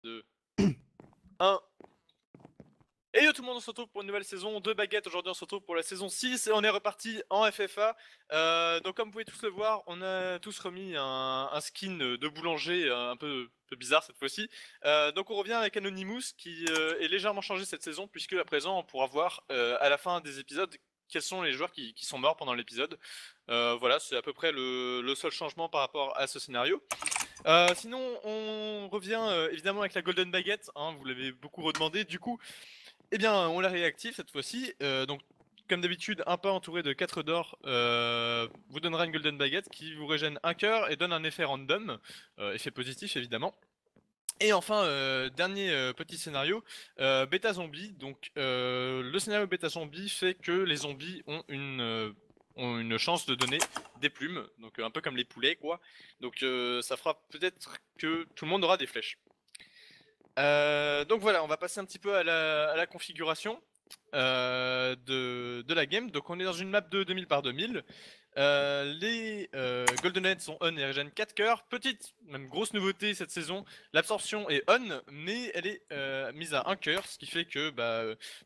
2, 1. Et yo tout le monde, on se retrouve pour une nouvelle saison de Baguette. Aujourd'hui on se retrouve pour la saison 6 et on est reparti en FFA. Donc comme vous pouvez tous le voir, on a tous remis un skin de boulanger un peu bizarre cette fois-ci. Donc on revient avec Anonymous qui est légèrement changé cette saison, puisque à présent on pourra voir à la fin des épisodes quels sont les joueurs qui sont morts pendant l'épisode. Voilà, c'est à peu près le seul changement par rapport à ce scénario. Sinon on revient évidemment avec la Golden Baguette, hein, vous l'avez beaucoup redemandé. Du coup, eh bien, on la réactive cette fois-ci. Donc, comme d'habitude, un pas entouré de 4 d'or vous donnera une Golden Baguette qui vous régène un cœur et donne un effet random, effet positif évidemment. Et enfin, dernier petit scénario, Beta Zombie. Donc, le scénario Beta Zombie fait que les zombies ont une chance de donner des plumes, donc un peu comme les poulets quoi. Donc ça fera peut-être que tout le monde aura des flèches. Donc voilà, on va passer un petit peu à la configuration de la game. Donc on est dans une map de 2000 par 2000. Les Golden Heads sont on et régènent 4 cœurs. Petite, même grosse nouveauté cette saison, l'absorption est on, mais elle est mise à 1 cœur, ce qui fait que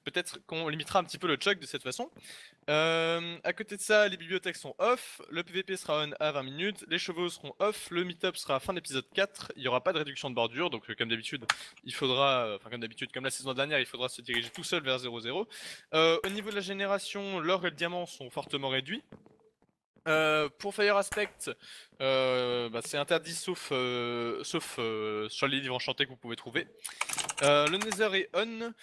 peut-être qu'on limitera un petit peu le choc de cette façon. À côté de ça, les bibliothèques sont off, le PVP sera on à 20 minutes, les chevaux seront off, le meet-up sera à fin d'épisode 4, il n'y aura pas de réduction de bordure, donc comme d'habitude, il faudra, comme la saison dernière, il faudra se diriger tout seul vers 0-0. Au niveau de la génération, l'or et le diamant sont fortement réduits. Pour Fire Aspect, c'est interdit sauf sur les livres enchantés que vous pouvez trouver. Le Nether est on,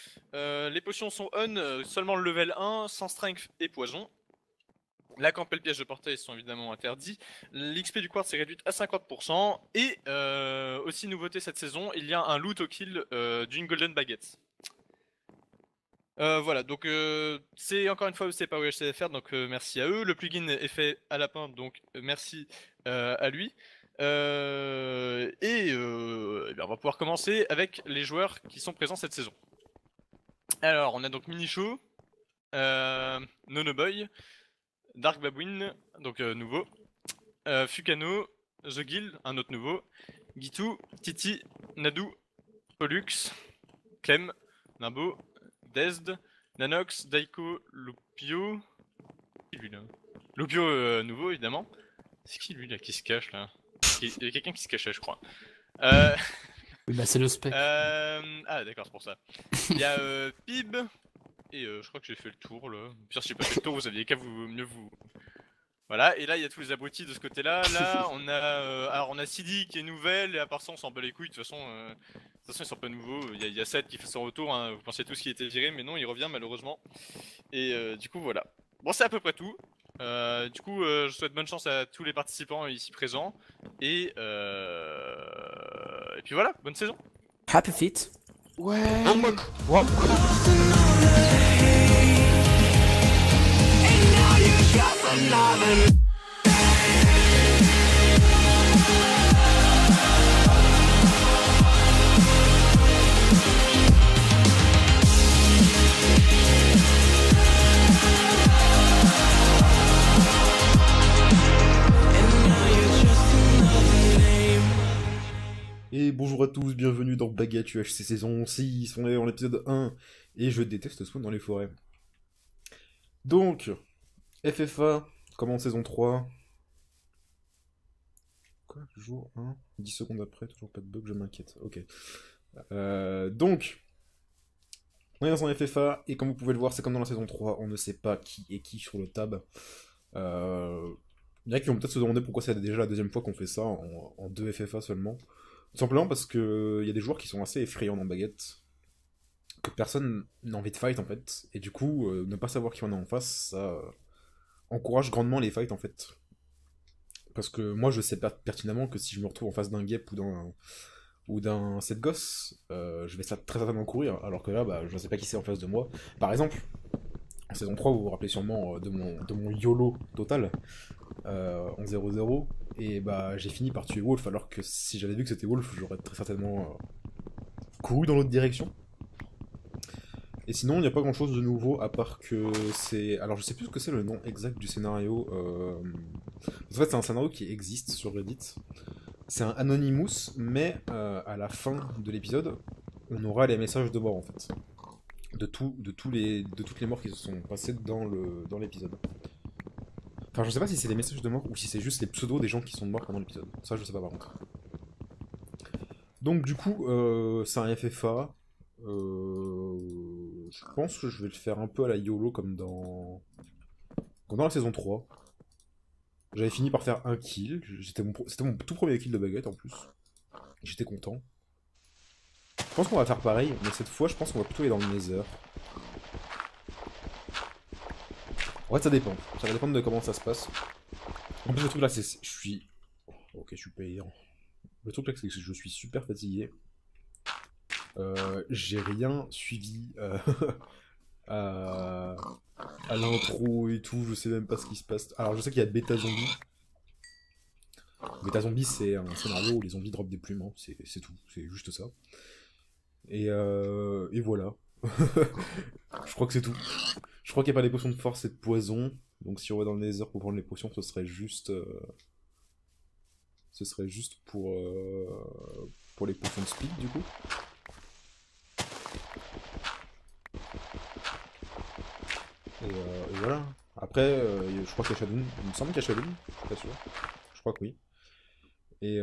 les potions sont on, seulement le level 1, sans strength et poison. La camp et le piège de portail sont évidemment interdits. L'XP du quartz est réduite à 50%. Et aussi nouveauté cette saison, il y a un loot au kill d'une Golden Baguette. Voilà, donc c'est encore une fois c'est pas UHCFR, donc merci à eux. Le plugin est fait à lapin, donc merci à lui. On va pouvoir commencer avec les joueurs qui sont présents cette saison. Alors, on a donc Minishow, Nonoboy, Dark Babwin, donc nouveau, Fukano, The Guild, un autre nouveau, Gitu, Titi, Nadu, Pollux, Clem, Nimbo, Dezd, Nanox, Daiko, Lupio. C'est lui là. Lupio nouveau évidemment. C'est qui lui là qui se cache là? Il y a quelqu'un qui se cachait je crois. Oui bah c'est le spec. Ah d'accord c'est pour ça. Il y a Pib. Et je crois que j'ai fait le tour là. Pire si j'ai pas fait le tour vous aviez qu'à mieux vous... Voilà, et là il y a tous les abrutis de ce côté là. Là on a alors on a Sidi qui est nouvelle, et à part ça on s'en bat les couilles de toute façon. Ils sont pas nouveaux, il y a Seth qui fait son retour, hein. Vous pensiez tous qu'il était viré, mais non, il revient malheureusement. Et du coup, voilà. Bon, c'est à peu près tout. Je souhaite bonne chance à tous les participants ici présents. Et puis voilà, bonne saison. Happy Feet. Ouais. Wow. Et bonjour à tous, bienvenue dans Baguette UHC saison 6, on est en épisode 1, et je déteste spawn dans les forêts. Donc, FFA, commence saison 3. Quoi, jour 1, 10 secondes après, toujours pas de bug, je m'inquiète, ok. Donc, on est dans un FFA, et comme vous pouvez le voir, c'est comme dans la saison 3, on ne sait pas qui est qui sur le tab. Il y en a qui vont peut-être se demander pourquoi c'est déjà la deuxième fois qu'on fait ça en 2 FFA seulement. Tout simplement parce que y a des joueurs qui sont assez effrayants dans Baguette, que personne n'a envie de fight en fait, et du coup, ne pas savoir qui on a en face, ça encourage grandement les fights en fait. Parce que moi je sais pertinemment que si je me retrouve en face d'un Gep ou d'un set gosse, je vais très certainement courir, alors que là, je ne sais pas qui c'est en face de moi. Par exemple, en saison 3, vous vous rappelez sûrement de mon YOLO total, en 0-0, et j'ai fini par tuer Wolf, alors que si j'avais vu que c'était Wolf, j'aurais très certainement couru dans l'autre direction. Et sinon, il n'y a pas grand chose de nouveau, à part que c'est... Alors je sais plus ce que c'est le nom exact du scénario. En fait, c'est un scénario qui existe sur Reddit. c'est un Anonymous, mais à la fin de l'épisode, on aura les messages de mort en fait. De toutes les morts qui se sont passées dans l'épisode. Enfin, je sais pas si c'est des messages de mort ou si c'est juste les pseudos des gens qui sont morts pendant l'épisode. Ça, je sais pas par contre. Donc, du coup, c'est un FFA. Je pense que je vais le faire un peu à la YOLO comme dans la saison 3. J'avais fini par faire un kill. C'était mon tout premier kill de baguette en plus. J'étais content. Je pense qu'on va faire pareil, mais cette fois, je pense qu'on va plutôt aller dans le Nether. En fait, ça dépend. Ça va dépendre de comment ça se passe. En plus, le truc là, c'est. Je suis. Ok, je suis payant. Le truc là, c'est que je suis super fatigué. J'ai rien suivi à, à l'intro et tout. Je sais même pas ce qui se passe. Alors, je sais qu'il y a Beta Zombie. Beta Zombie, c'est un scénario où les zombies dropent des plumes. Hein. C'est tout. C'est juste ça. Et voilà. Je crois que c'est tout. Je crois qu'il n'y a pas des potions de force et de poison. Donc si on va dans le Nether pour prendre les potions, ce serait juste pour les potions de speed du coup. Et voilà. Après, je crois qu'il y a Shadow. Il me semble qu'il y a Shadow. Je suis pas sûr. Je crois que oui. Et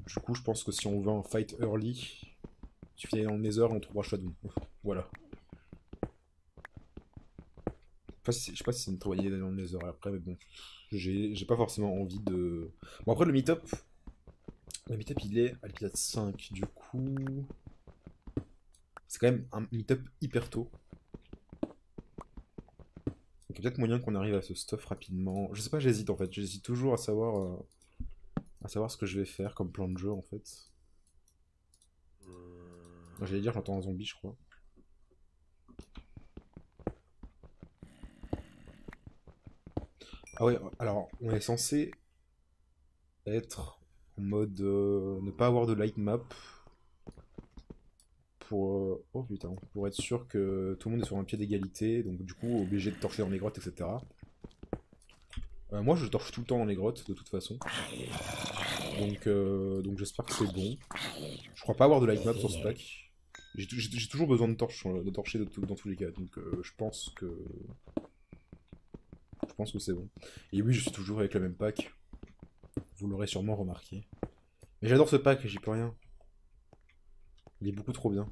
du coup, je pense que si on veut un fight early, il suffit d'aller dans le Nether et on trouvera Shadow. Voilà. Je sais pas si c'est une trop bonne idée d'aller dans le Nether après, mais bon. J'ai pas forcément envie de... Bon après le meet-up il est à l'épisode 5, du coup... C'est quand même un meet-up hyper tôt. Donc il y a peut-être moyen qu'on arrive à ce stuff rapidement. Je sais pas, j'hésite en fait. J'hésite toujours à savoir ce que je vais faire comme plan de jeu en fait. J'allais dire j'entends un zombie je crois. Ah ouais, alors on est censé être en mode ne pas avoir de light map oh putain, pour être sûr que tout le monde est sur un pied d'égalité, donc du coup obligé de torcher dans les grottes, etc. Moi je torche tout le temps dans les grottes de toute façon. Donc j'espère que c'est bon. Je crois pas avoir de light map sur ce pack. J'ai toujours besoin de torcher dans tous les cas, donc je pense que c'est bon. Et oui, je suis toujours avec le même pack. Vous l'aurez sûrement remarqué. Mais j'adore ce pack, j'y peux rien. Il est beaucoup trop bien.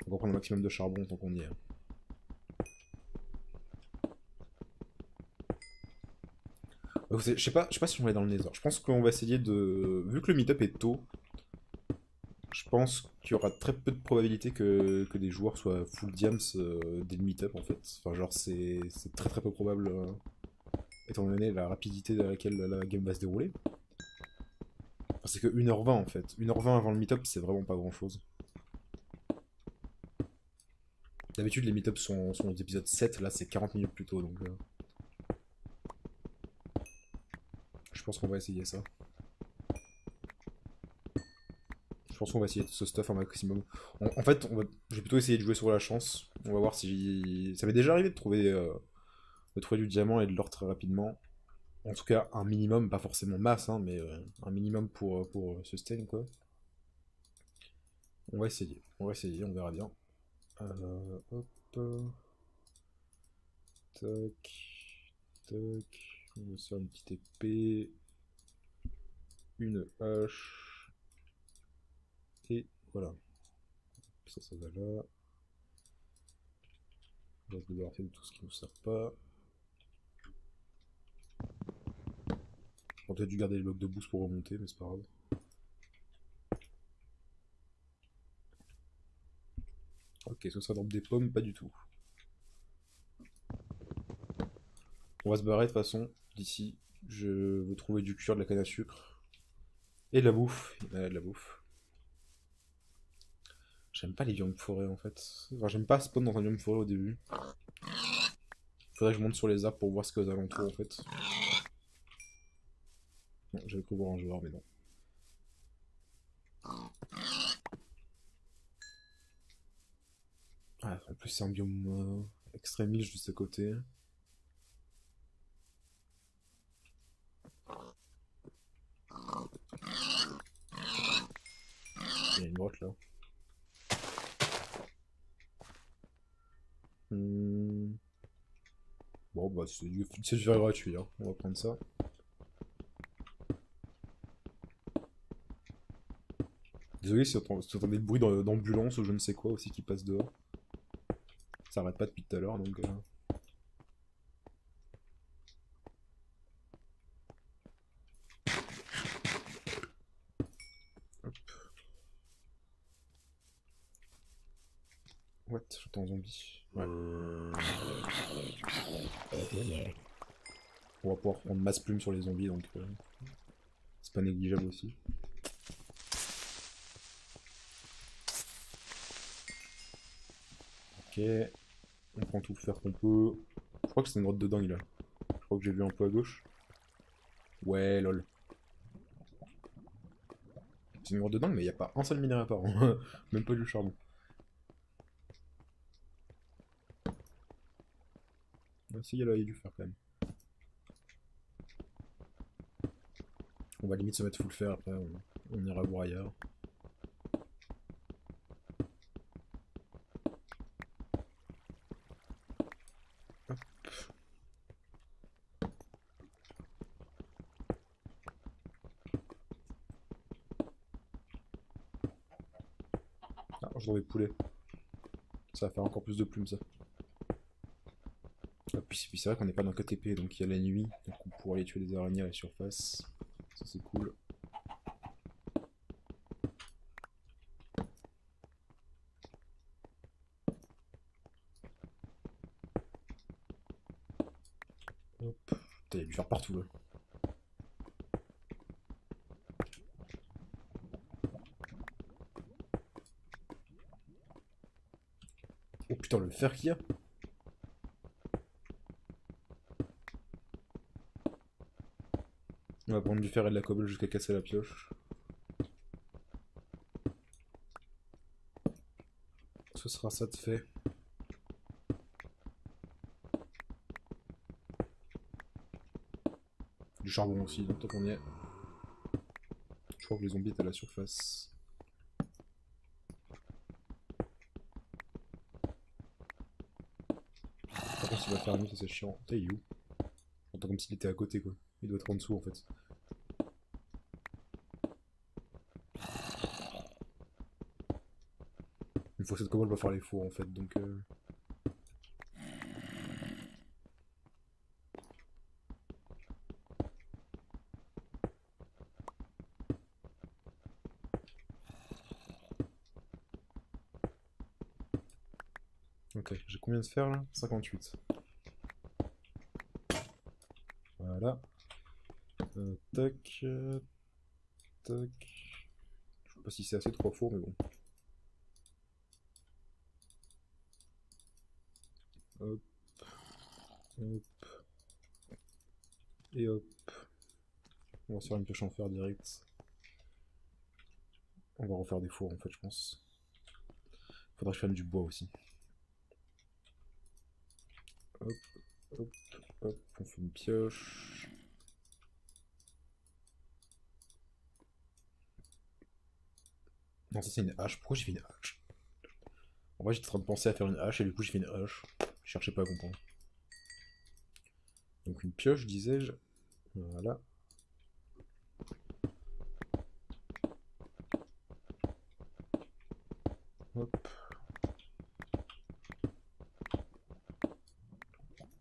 On va prendre un maximum de charbon tant qu'on y est. Je sais pas si on va aller dans le Nether. Je pense qu'on va essayer de... Vu que le meet-up est tôt, je pense qu'il y aura très peu de probabilité que des joueurs soient full diams dès le meet-up en fait. Enfin genre c'est très très peu probable étant donné la rapidité à laquelle la game va se dérouler. Enfin, c'est que 1h20 en fait. 1h20 avant le meet-up c'est vraiment pas grand chose. D'habitude les meet-ups sont aux épisodes 7, là c'est 40 minutes plus tôt donc... Je pense qu'on va essayer ça. Je pense qu'on va essayer de ce stuff un maximum. En fait, je vais plutôt essayer de jouer sur la chance. On va voir si... Ça m'est déjà arrivé de trouver du diamant et de l'or très rapidement. En tout cas, un minimum, pas forcément masse, hein, mais un minimum pour sustain, quoi. On va essayer, on verra bien. Hop. Tac. Tac. On va se faire une petite épée. Une hache. Et voilà. Ça va là. On va se débarrasser de tout ce qui nous sert pas. On aurait dû garder les blocs de boost pour remonter, mais c'est pas grave. Ok, ce sera dans des pommes, pas du tout. On va se barrer de toute façon, d'ici. Je veux trouver du cuir, de la canne à sucre. Et de la bouffe. Il y a de la bouffe. J'aime pas les biomes forêt en fait. Enfin, j'aime pas spawn dans un biome forêt au début. Faudrait que je monte sur les arbres pour voir ce qu'il y a aux alentours en fait. Non, j'avais cru voir un joueur, mais non. Ah, en plus, c'est un biome extrémiste juste à côté. Il y a une grotte là. Bon bah c'est super gratuit, hein. On va prendre ça. Désolé si vous entendez le bruit d'ambulance ou je ne sais quoi aussi qui passe dehors. Ça arrête pas depuis tout à l'heure donc... Hop. What? J'entends un zombie. Ouais. On va pouvoir prendre masse plume sur les zombies donc... c'est pas négligeable aussi. Ok, on prend tout le fer qu'on peut. Je crois que c'est une grotte de dingue là. Je crois que j'ai vu un peu à gauche. Ouais, lol. C'est une grotte de dingue, mais il n'y a pas un seul minerai apparent. Même pas du charbon. Ah, si, il y a du fer quand même. On va limite se mettre full fer après, on ira voir ailleurs. Ah, je dois des poulets. Ça va faire encore plus de plumes ça. Ah, puis c'est vrai qu'on n'est pas dans KTP, donc il y a la nuit, donc on pourra aller tuer des araignées à la surface. Ça c'est cool. Hop. Putain, il y a du fer partout là. Oh putain, le fer qu'il y a! On va prendre du fer et de la cobble jusqu'à casser la pioche. Ce sera ça de fait. Du charbon aussi, donc tant qu'on y est. Je crois que les zombies étaient à la surface. Par contre, il va faire nuit, ça c'est chiant. Putain, il est où? J'entends comme s'il était à côté quoi. Il doit être en dessous en fait. Une fois que cette cobble va faire les fours en fait, donc... Ok, j'ai combien de fer là? 58. Voilà. Tac. Tac. Je sais pas si c'est assez 3 fours, mais bon. Hop. Hop. Et hop. On va se faire une pioche en fer direct. On va refaire des fours en fait, je pense. Faudra que je fasse du bois aussi. Hop, hop, hop, on fait une pioche. Non, ça c'est une hache. Pourquoi j'ai fait une hache? En vrai, j'étais en train de penser à faire une hache et du coup j'ai fait une hache. Je cherchais pas à comprendre. Donc une pioche, disais-je. Voilà. Hop.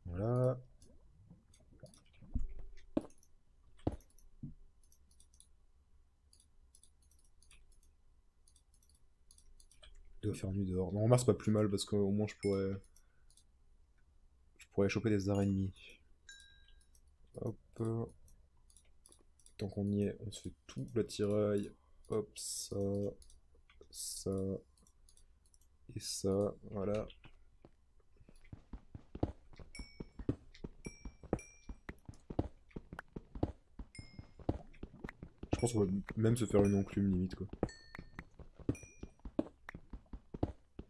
Voilà. Il doit faire nuit dehors. Non, en mars, c'est pas plus mal parce qu'au moins je pourrais choper des araignées. Hop. Tant qu'on y est, on se fait tout l'attirail. Hop, ça. Ça. Et ça. Voilà. Je pense qu'on va même se faire une enclume limite quoi. De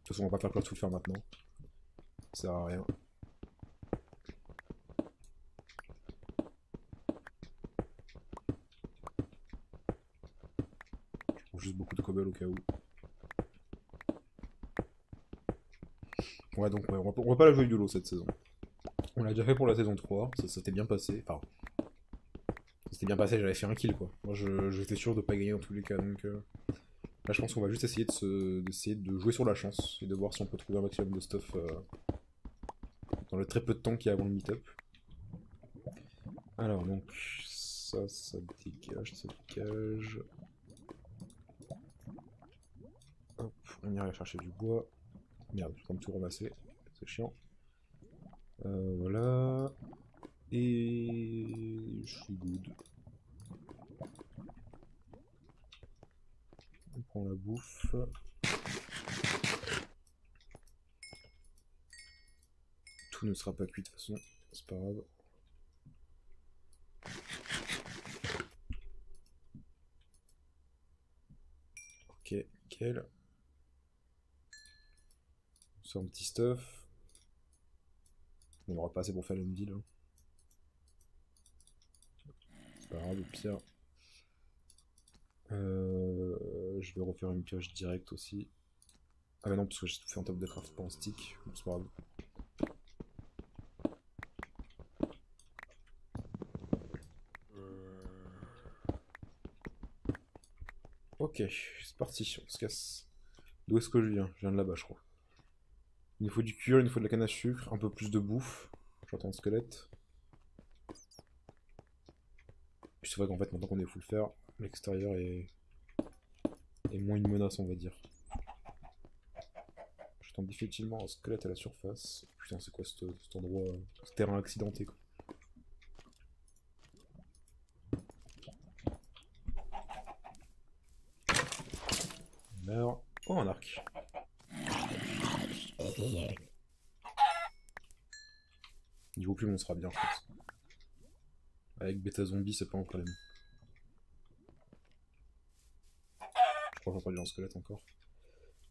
toute façon, on va pas faire tout le faire maintenant. Ça sert à rien. Juste beaucoup de cobble au cas où. Ouais, donc ouais, on va pas la jouer YOLO cette saison. On l'a déjà fait pour la saison 3, ça s'était bien passé. Enfin, ça s'était bien passé, j'avais fait un kill quoi. Moi j'étais sûr de pas gagner dans tous les cas, donc là je pense qu'on va juste essayer de jouer sur la chance et de voir si on peut trouver un maximum de stuff dans le très peu de temps qu'il y a avant le meet-up. Alors donc, ça dégage, ça dégage. Hop, on ira chercher du bois. Merde, je suis en train de tout ramasser, c'est chiant. Voilà. Et je suis good. On prend la bouffe. Tout ne sera pas cuit de toute façon, c'est pas grave. Ok, nickel. C'est un petit stuff. On aura pas assez pour faire une ville. Hein. C'est pas grave, au pire. Je vais refaire une pioche directe aussi. Ah mais non, parce que j'ai tout fait en top de craft, pas en stick. C'est pas grave. Ok, c'est parti, on se casse. D'où est-ce que je viens? Je viens de là-bas, je crois. Il nous faut du cuir, il nous faut de la canne à sucre, un peu plus de bouffe. J'entends un squelette. Puis c'est vrai qu'en fait, maintenant qu'on est full fer, l'extérieur est moins une menace, on va dire. J'entends difficilement un squelette à la surface. Putain, c'est quoi cet endroit, ce terrain accidenté, quoi. Meurs. Oh, un arc. Niveau plume, on sera bien, je pense. Avec bêta zombie, c'est pas un problème. Je crois que j'ai pas du squelette encore.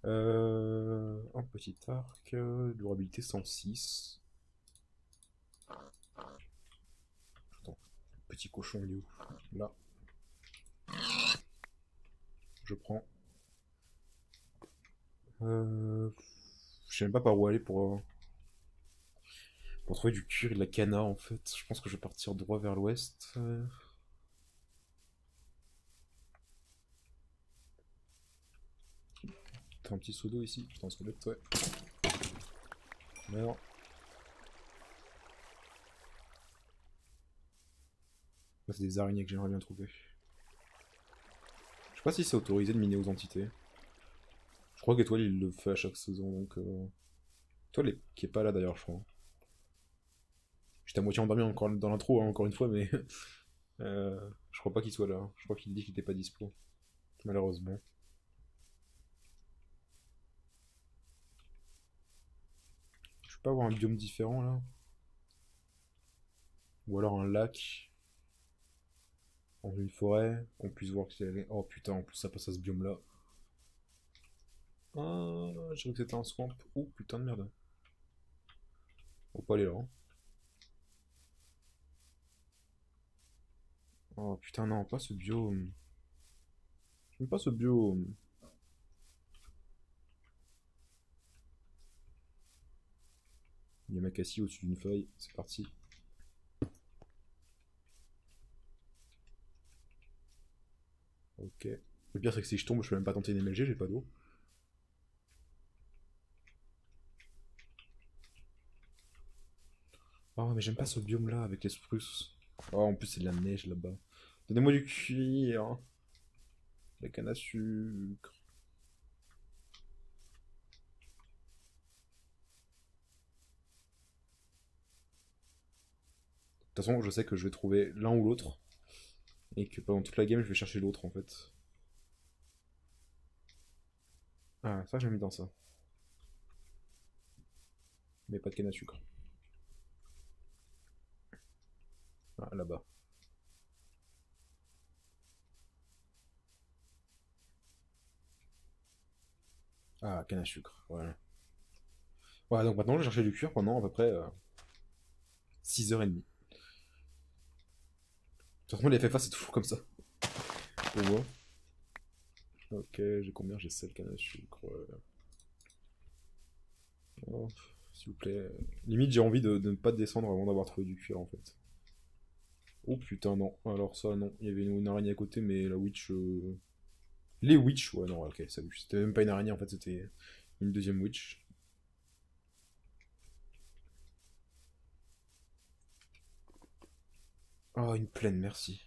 Un petit arc, durabilité 106. Attends, petit cochon, il est où? Là. Je prends. Je sais même pas par où aller pour trouver du cuir et de la canna en fait. Je pense que je vais partir droit vers l'ouest. T'as un petit seau d'eau ici? Putain, un squelette, ouais. Merde. Là, c'est des araignées que j'aimerais bien trouver. Je sais pas si c'est autorisé de miner aux entités. Je crois qu'Étoile il le fait à chaque saison donc. Étoile qui est pas là d'ailleurs, je crois. J'étais à moitié endormi encore dans l'intro, hein, encore une fois, mais. Je crois pas qu'il soit là. Je crois qu'il dit qu'il était pas dispo. Malheureusement. Je peux pas avoir un biome différent là? Ou alors un lac dans une forêt, qu'on puisse voir qu'il y avait. Oh putain, en plus ça passe à ce biome là. Ah, j'ai cru que c'était un swamp. Oh putain de merde. On peut pas aller là. Hein. Oh putain, non, pas ce biome. J'aime pas ce biome. Il y a Makassi au-dessus d'une feuille, c'est parti. Ok. Le pire c'est que si je tombe, je peux même pas tenter une MLG, j'ai pas d'eau. Oh mais j'aime pas ce biome là avec les spruces. Oh en plus c'est de la neige là-bas. Donnez-moi du cuir. La canne à sucre. De toute façon je sais que je vais trouver l'un ou l'autre. Et que pendant toute la game je vais chercher l'autre en fait. Ah ça j'ai mis dans ça. Mais pas de canne à sucre. Ah là-bas. Ah canne à sucre, voilà. Ouais donc maintenant je vais chercher du cuir pendant à peu près 6h30. De toute façon les FFA c'est toujours comme ça. On voit. Ok, j'ai combien? J'ai 7 cannes à sucre. Oh, s'il vous plaît. Limite, j'ai envie de ne pas descendre avant d'avoir trouvé du cuir en fait. Oh putain, non. Alors ça, non. Il y avait une araignée à côté, mais la witch... Les witch, ouais, non, ok, salut. C'était même pas une araignée en fait, c'était une deuxième witch. Oh, une plaine, merci.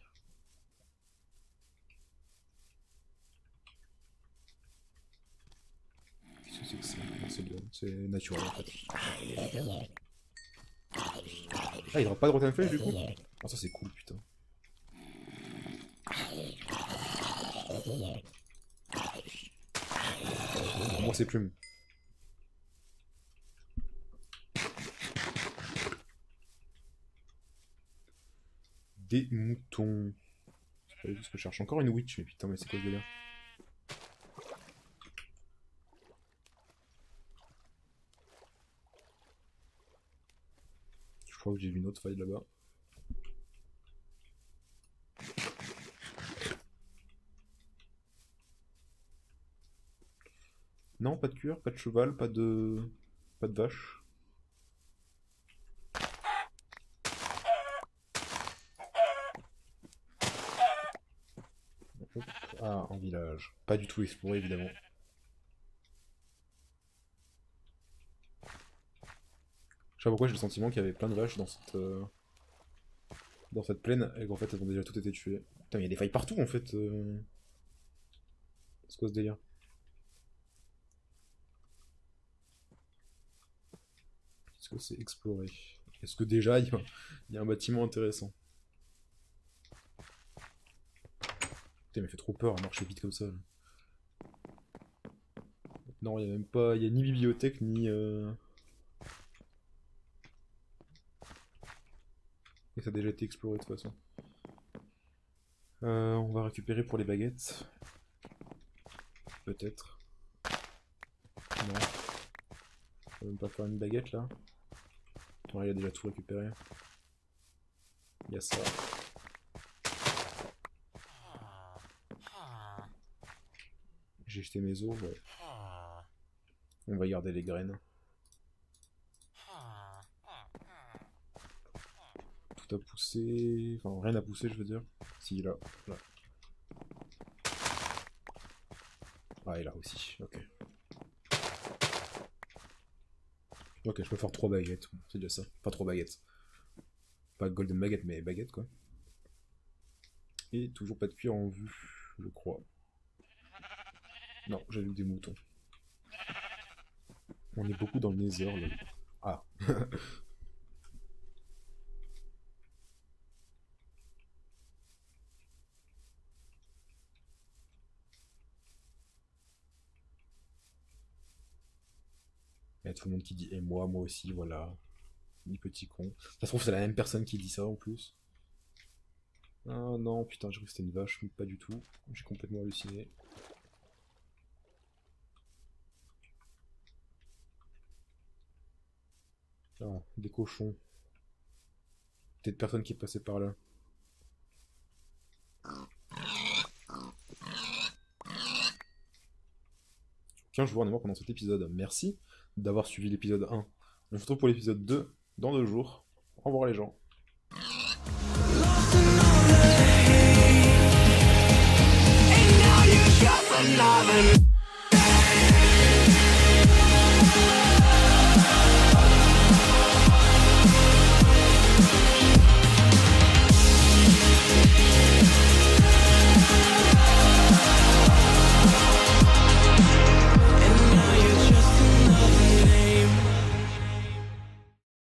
Qu'est-ce que c'est que ça? C'est naturel en fait. Ah, il aura pas de rotten flèche du coup? Ah, ça c'est cool, putain. Moi c'est plume. Des moutons. C'est pas du tout ce que je cherche. Encore une witch, mais putain, mais c'est quoi ce délire? Je crois que j'ai vu une autre faille là-bas. Non, pas de cuir, pas de cheval, pas de vache. Hop. Ah, en village. Pas du tout exploré, évidemment. Je sais pas pourquoi j'ai le sentiment qu'il y avait plein de vaches dans cette plaine, et qu'en fait elles ont déjà toutes été tuées. Putain, il y a des failles partout en fait. C'est quoi ce délire? Est-ce que c'est exploré? Est-ce que déjà il y a un bâtiment intéressant? Putain, il m'a fait trop peur à marcher vite comme ça. Là. Non, il y a même pas. Il y a ni bibliothèque ni. Et ça a déjà été exploré de toute façon. On va récupérer pour les baguettes. Peut-être. Non. On va même pas faire une baguette là. Ouais, il a déjà tout récupéré. Il y a ça. J'ai jeté mes os, ouais. On va garder les graines. Tout a poussé... Enfin, rien n'a poussé, je veux dire. Si, là. Là. Ah, et là aussi, ok. Ok, je peux faire 3 baguettes, c'est déjà ça. Enfin, 3 baguettes. Pas golden baguette, mais baguette, quoi. Et toujours pas de cuir en vue, je crois. Non, j'ai vu des moutons. On est beaucoup dans le nether, là. Ah. Il y a tout le monde qui dit « Et moi aussi, voilà. » Ni petit con. Ça se trouve, c'est la même personne qui dit ça, en plus. Ah non, putain, j'ai cru que c'était une vache, mais pas du tout. J'ai complètement halluciné. Ah, des cochons. Peut-être personne qui est passé par là. Tiens, je vous en pendant cet épisode. Merci d'avoir suivi l'épisode 1. On se retrouve pour l'épisode 2 dans 2 jours. Au revoir les gens. And now you got another